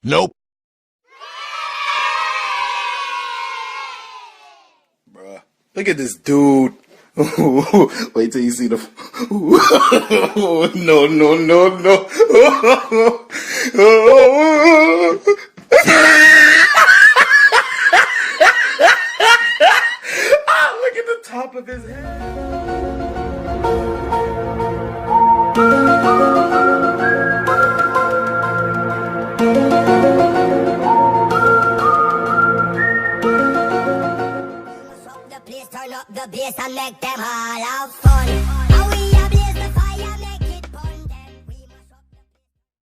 Nope. Bruh. Look at this dude. Wait till you see the. No, no, no, no. Look at the top of his head. Turn up the bass and make them all out.